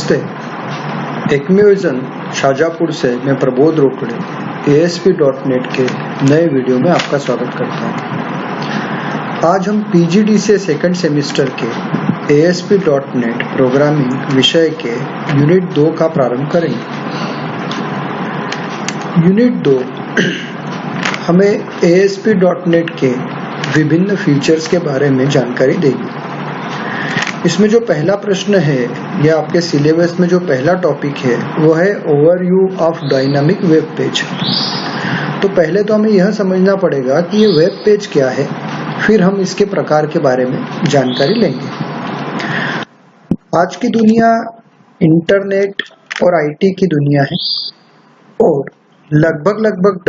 नमस्ते। एक्मेविजन शाजापुर से मैं प्रबोध रोकड़े ASP.NET के नए वीडियो में आपका स्वागत करता हूं। आज हम PGDCA सेकंड सेमेस्टर के ASP.NET प्रोग्रामिंग विषय के यूनिट 2 का प्रारंभ करेंगे। यूनिट 2 हमें ASP.NET के विभिन्न फीचर्स के बारे में जानकारी देगी। इसमें जो पहला प्रश्न है या आपके सिलेबस में जो पहला टॉपिक है वो है overview of dynamic web page. तो पहले तो हमें यह समझना पड़ेगा कि ये वेब पेज क्या है, फिर हम इसके प्रकार के बारे में जानकारी लेंगे। आज की दुनिया इंटरनेट और IT की दुनिया है और लगभग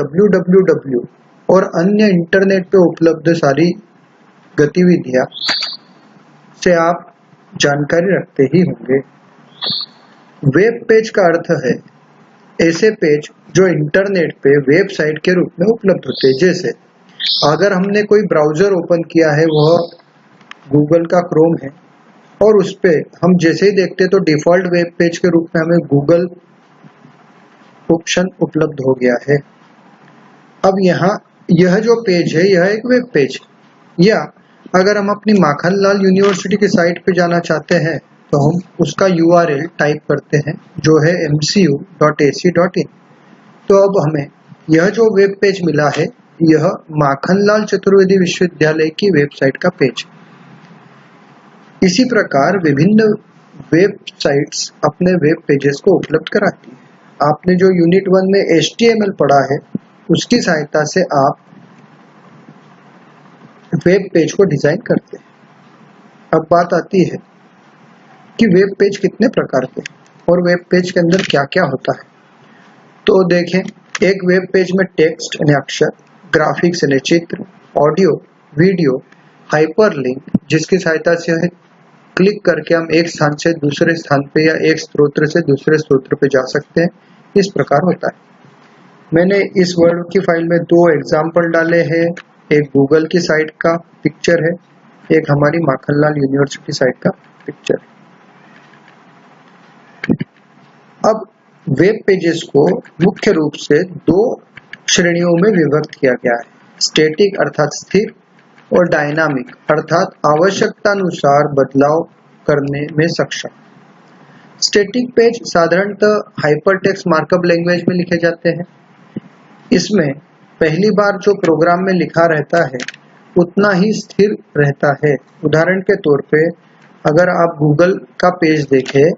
www और अन्य इंटरनेट पे उपलब्ध सारी गतिविधियां से आप जानकारी रखते ही होंगे। वेब पेज का अर्थ है ऐसे पेज जो इंटरनेट पे वेबसाइट के रूप में उपलब्ध होते हैं। जैसे अगर हमने कोई ब्राउजर ओपन किया है, वह गूगल का क्रोम है और उस पे हम जैसे ही देखते तो डिफॉल्ट वेब पेज के रूप में हमें गूगल ऑप्शन उपलब्ध हो गया है। अब यहाँ यह जो पेज है यह एक वेब पेज, या अगर हम अपनी माखनलाल यूनिवर्सिटी की साइट पे जाना चाहते हैं तो हम उसका URL टाइप करते हैं जो है mcu.ac.in। तो अब हमें यह जो वेब पेज मिला है यह माखनलाल चतुर्वेदी विश्वविद्यालय की वेबसाइट का पेज। इसी प्रकार विभिन्न वेबसाइट्स अपने वेब पेजेस को उपलब्ध कराती है। आपने जो यूनिट 1 में HTML पढ़ा है उसकी सहायता से आप वेब पेज को डिजाइन करते हैं। अब बात आती है कि वेब पेज कितने प्रकार के और वेब पेज के अंदर क्या क्या होता है। तो देखें, एक वेब पेज में टेक्स्ट यानी अक्षर, ग्राफिक्स यानी चित्र, ऑडियो, वीडियो, हाइपरलिंक जिसकी सहायता से क्लिक करके हम एक स्थान से दूसरे स्थान पे या एक स्रोत से दूसरे स्रोत पे जा सकते हैं, इस प्रकार होता है। मैंने इस वर्ड की फाइल में 2 एग्जाम्पल डाले हैं। एक गूगल की साइट का पिक्चर है, एक हमारी माखनलाल यूनिवर्सिटी साइट का पिक्चर। अब वेब पेजेस को मुख्य रूप से 2 श्रेणियों में विभक्त किया गया है, स्टैटिक अर्थात स्थिर और डायनामिक अर्थात आवश्यकतानुसार बदलाव करने में सक्षम। स्टैटिक पेज साधारणतः हाइपरटेक्स्ट मार्कअप लैंग्वेज में लिखे जाते हैं। इसमें पहली बार जो प्रोग्राम में लिखा रहता है उतना ही स्थिर रहता है। उदाहरण के तौर पे अगर आप गूगल का पेज देखें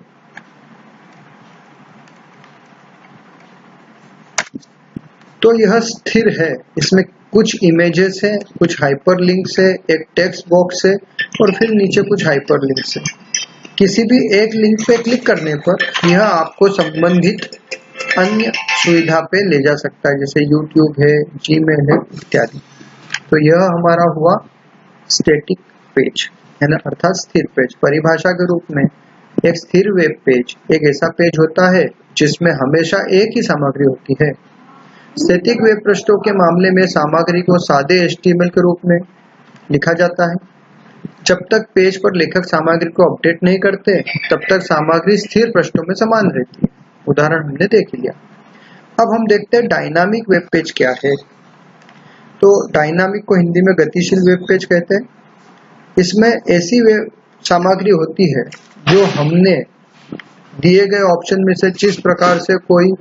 तो यह स्थिर है। इसमें कुछ इमेजेस है, कुछ हाइपरलिंक्स है, एक टेक्स्ट बॉक्स है और फिर नीचे कुछ हाइपरलिंक्स है। किसी भी एक लिंक पे क्लिक करने पर यह आपको संबंधित अन्य सुविधा पे ले जा सकता है, जैसे YouTube है, Gmail है इत्यादि। तो यह हमारा हुआ स्टैटिक पेज है ना, अर्थात स्थिर पेज। परिभाषा के रूप में एक स्थिर वेब पेज एक ऐसा पेज होता है जिसमें हमेशा एक ही सामग्री होती है। स्टैटिक वेब पृष्ठों के मामले में सामग्री को सादे HTML के रूप में लिखा जाता है। जब तक पेज पर लेखक सामग्री को अपडेट नहीं करते तब तक सामग्री स्थिर पृष्ठों में समान रहती है। उदाहरण हमने देख लिया। अब हम देखते हैं डायनामिक वेब पेज क्या है। तो डायनामिक को हिंदी में गतिशील वेब पेज कहते हैं। इसमें ऐसी वेब सामग्री होती है जो हमने दिए गए ऑप्शन में से जिस प्रकार से कोई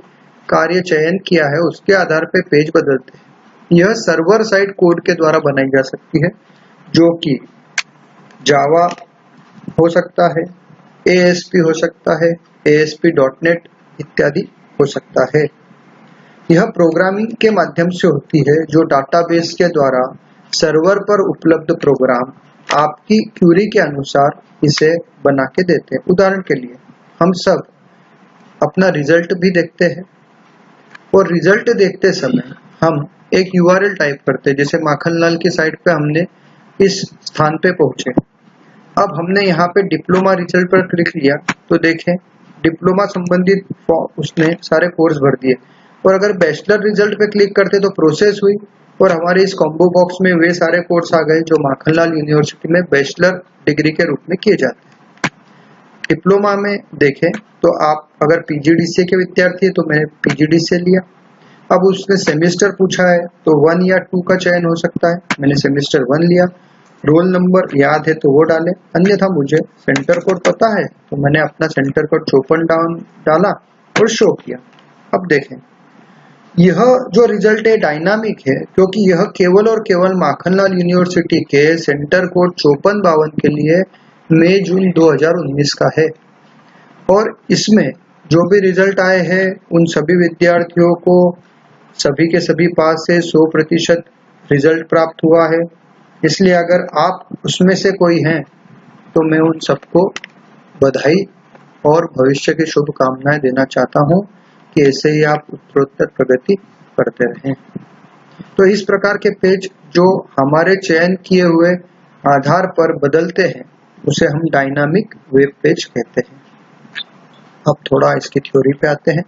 कार्य चयन किया है उसके आधार पर पेज बदलते हैं। यह सर्वर साइड कोड के द्वारा बनाई जा सकती है, जो कि जावा हो सकता है, ASP हो सकता है, ASP.NET इत्यादि हो सकता है। यह प्रोग्रामिंग के माध्यम से होती है जो डाटाबेस के द्वारा सर्वर पर उपलब्ध प्रोग्राम आपकी क्वेरी के अनुसार इसे बना के देते हैं। उदाहरण के लिए हम सब अपना रिजल्ट भी देखते हैं और रिजल्ट देखते समय हम एक URL टाइप करते हैं। जैसे माखनलाल की साइट पे हमने इस स्थान पे पहुंचे, अब हमने यहाँ पे डिप्लोमा रिजल्ट पर क्लिक किया तो देखें डिप्लोमा संबंधित उसने सारे कोर्स भर दिए। और अगर बैचलर रिजल्ट पे क्लिक करते तो प्रोसेस हुई और हमारे इस कॉम्बो बॉक्स में वे सारे कोर्स आ गए जो माखनलाल यूनिवर्सिटी में बैचलर डिग्री के रूप में किए जाते हैं। डिप्लोमा में देखें तो आप अगर पीजीडीसीए के विद्यार्थी है तो मैंने पीजीडीसीए लिया। अब उसने सेमेस्टर पूछा है तो 1 या 2 का चयन हो सकता है, मैंने सेमेस्टर 1 लिया। रोल नंबर याद है तो वो डाले, अन्यथा मुझे सेंटर कोड पता है तो मैंने अपना सेंटर कोड 54 डाला और शो किया। अब देखें, यह जो रिजल्ट है डायनामिक है, क्योंकि यह केवल और केवल माखनलाल यूनिवर्सिटी के सेंटर कोड 5452 के लिए मई जून 2019 का है। और इसमें जो भी रिजल्ट आए हैं उन सभी विद्यार्थियों को सभी के सभी पास से 100% रिजल्ट प्राप्त हुआ है। इसलिए अगर आप उसमें से कोई हैं तो मैं उन सबको बधाई और भविष्य की शुभकामनाएं देना चाहता हूं कि ऐसे ही आप उत्तरोत्तर प्रगति करते रहें। तो इस प्रकार के पेज जो हमारे चयन किए हुए आधार पर बदलते हैं उसे हम डायनामिक वेब पेज कहते हैं। अब थोड़ा इसकी थ्योरी पे आते हैं।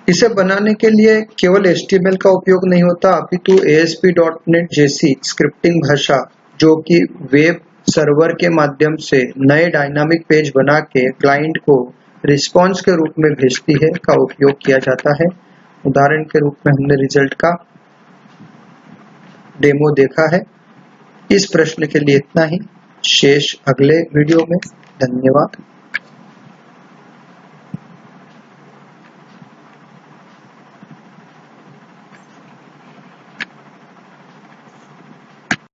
इसे बनाने के लिए केवल HTML का उपयोग नहीं होता, अपितु ASP.NET जैसी स्क्रिप्टिंग भाषा जो कि वेब सर्वर के माध्यम से नए डायनामिक पेज बना के क्लाइंट को रिस्पॉन्स के रूप में भेजती है का उपयोग किया जाता है। उदाहरण के रूप में हमने रिजल्ट का डेमो देखा है। इस प्रश्न के लिए इतना ही, शेष अगले वीडियो में। धन्यवाद।